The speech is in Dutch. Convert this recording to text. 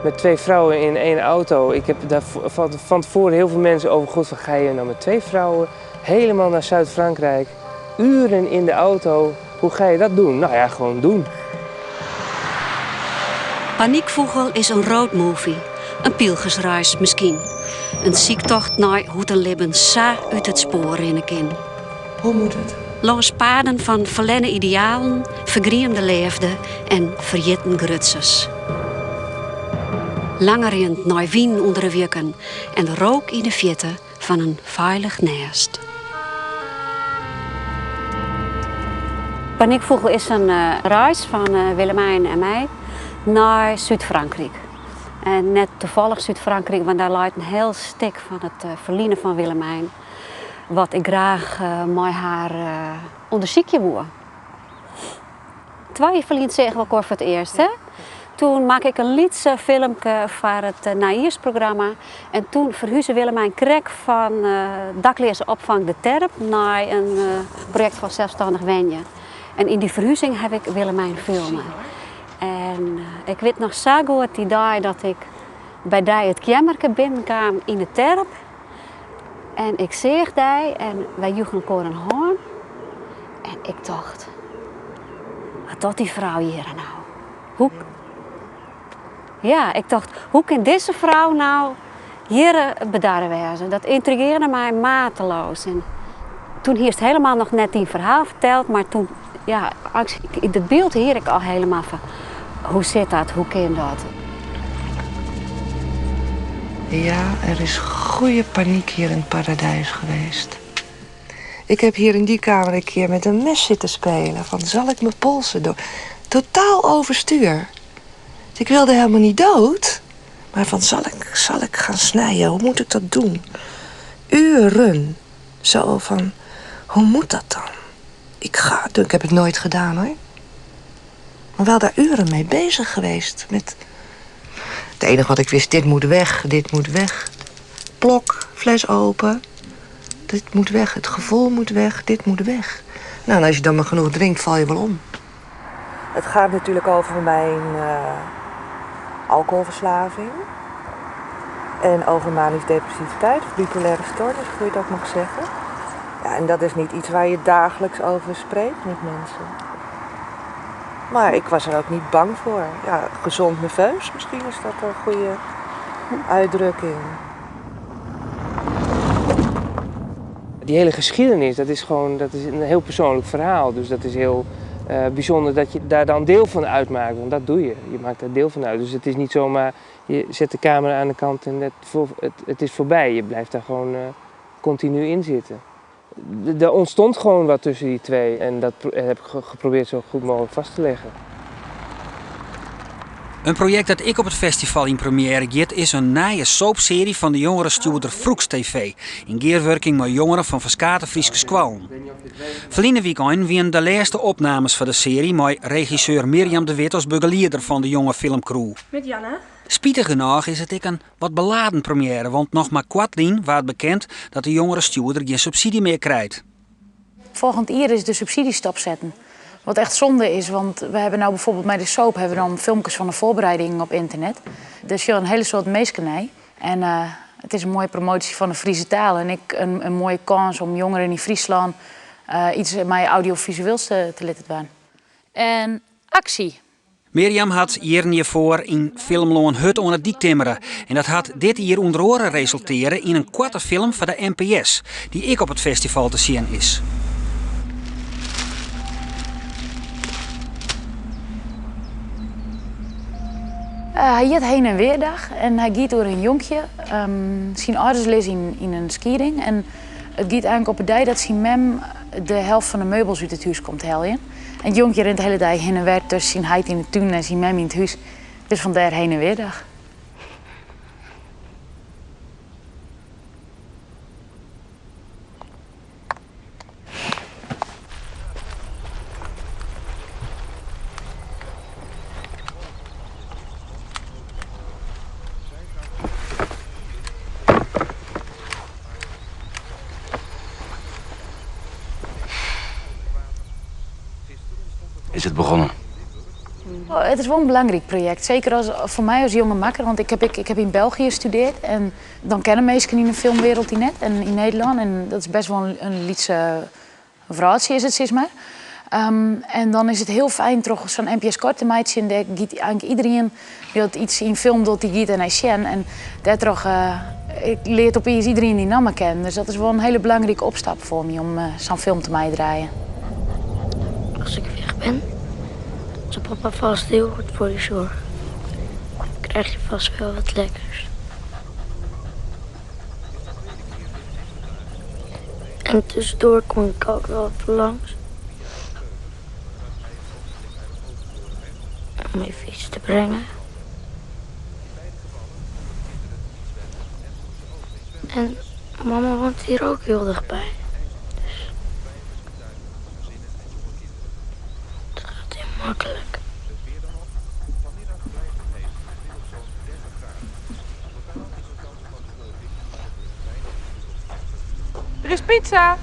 met 2 vrouwen in 1 auto. Ik heb daar van tevoren heel veel mensen over gehoord van, ga je nou met 2 vrouwen helemaal naar Zuid-Frankrijk, uren in de auto, hoe ga je dat doen? Nou ja, gewoon doen. Paniekvogel is een roadmovie, een pilgersreis misschien. Een ziektocht naar hoe te leven sa uit het spoor rennen kan. Hoe moet het? Langs paden van verlenne idealen, vergriemde leefde en verjitten grutsers. Langerend naar wien onder de wieken en de rook in de vjetten van een veilig nest. Paniekvogel is een reis van Willemijn en mij naar Zuid-Frankrijk. En net toevallig Zuid-Frankrijk, want daar lijkt een heel stuk van het verliezen van Willemijn. Wat ik graag met haar onderzoekje wil. 2 verliezen zich wel kort voor het eerst. Hè? Toen maak ik een liedse filmpje voor het naïersprogramma. En toen verhuisde Willemijn Krek van daklezeropvang De Terp naar een project van zelfstandig wenje. En in die verhuizing heb ik Willemijn filmen. En ik weet nog zo goed die dag dat ik bij die het kamerke binnenkwam in de Terp. En ik zag die en wij joegen elkaar een hoorn. En ik dacht, wat doet die vrouw hier nou? Hoe... Ja, ik dacht, hoe kan deze vrouw nou hier bedarren wezen? Dat intrigeerde mij mateloos. En toen heeft het helemaal nog net die verhaal verteld, maar toen, ja, het beeld hier ik al helemaal van, hoe zit dat, hoe kan dat? Ja, er is goede paniek hier in het paradijs geweest. Ik heb hier in die kamer een keer met een mes zitten spelen. Van, zal ik mijn polsen door? Totaal overstuur. Ik wilde helemaal niet dood. Maar van, zal ik gaan snijden? Hoe moet ik dat doen? Uren. Zo van, hoe moet dat dan? Ik heb het nooit gedaan, hoor. Maar wel daar uren mee bezig geweest. Met het enige wat ik wist, dit moet weg, dit moet weg. Plok, fles open. Dit moet weg, het gevoel moet weg, dit moet weg. Nou, en als je dan maar genoeg drinkt, val je wel om. Het gaat natuurlijk over mijn alcoholverslaving. En over manisch depressiviteit, of bipolaire stoornis, hoe je dat mag zeggen. Ja, en dat is niet iets waar je dagelijks over spreekt met mensen. Maar ik was er ook niet bang voor. Ja, gezond nerveus, misschien is dat een goede uitdrukking. Die hele geschiedenis, dat is een heel persoonlijk verhaal. Dus dat is heel bijzonder dat je daar dan deel van uitmaakt. Want dat doe je. Je maakt daar deel van uit. Dus het is niet zomaar, je zet de camera aan de kant en het is voorbij. Je blijft daar gewoon continu in zitten. Er ontstond gewoon wat tussen die 2. En dat heb ik geprobeerd zo goed mogelijk vast te leggen. Een project dat ik op het festival in première giet is een nieuwe soapserie van de jongere stuurder Vroeks TV. In gearworking met jongeren van verschillende Friese squallen. Verleden weekend wien de laatste opnames van de serie met regisseur Mirjam de Wit als begeleider van de jonge filmcrew. Met Janne. Spietig genoeg is het een wat beladen première, want nog maar kwartlien was het bekend dat de jongere stuurder geen subsidie meer krijgt. Volgend jaar is de subsidie stopzetten. Wat echt zonde is, want we hebben nou bijvoorbeeld bij de soap hebben we dan filmpjes van de voorbereiding op internet. Dus je hebt een hele soort meeskenij. En het is een mooie promotie van de Friese taal. En een mooie kans om jongeren in Friesland iets met audiovisueels te laten doen. En actie. Mirjam had jaren hiervoor in filmloon Hut onder het dik timmeren. En dat had dit hier onder oren resulteren in een korte film van de NPS, die ik op het festival te zien is. Hij had heen en weer dag en hij gaat door een jonkje. Zijn ouders lezen in een skiering. En het gaat eigenlijk op het dag dat zijn mem de helft van de meubels uit het huis komt halen. En het jonkje rent de hele dag heen en weer tussen zijn heid in de tuin en zijn mem in het huis. Dus vandaar heen en weer dag. Is het begonnen? Oh, het is wel een belangrijk project. Zeker voor mij als jonge makker. Want ik heb in België gestudeerd. En dan kennen mensen in de filmwereld die net. En in Nederland. En dat is best wel een liedse verhaaltje is het, zeg maar. En dan is het heel fijn toch zo'n NPS korte meidje. En daar giet eigenlijk iedereen die dat iets in film doet, die giet en hij zien. En daar toch ik leert opeens iedereen die namen kennen. Dus dat is wel een hele belangrijke opstap voor me om zo'n film te mij draaien. Als ik weg ben, zal papa vast heel goed voor je zorgen. Dan krijg je vast wel wat lekkers. En tussendoor kom ik ook wel even langs. Om even iets te brengen. En mama woont hier ook heel dichtbij. Dus het gaat heel makkelijk. Er is pizza!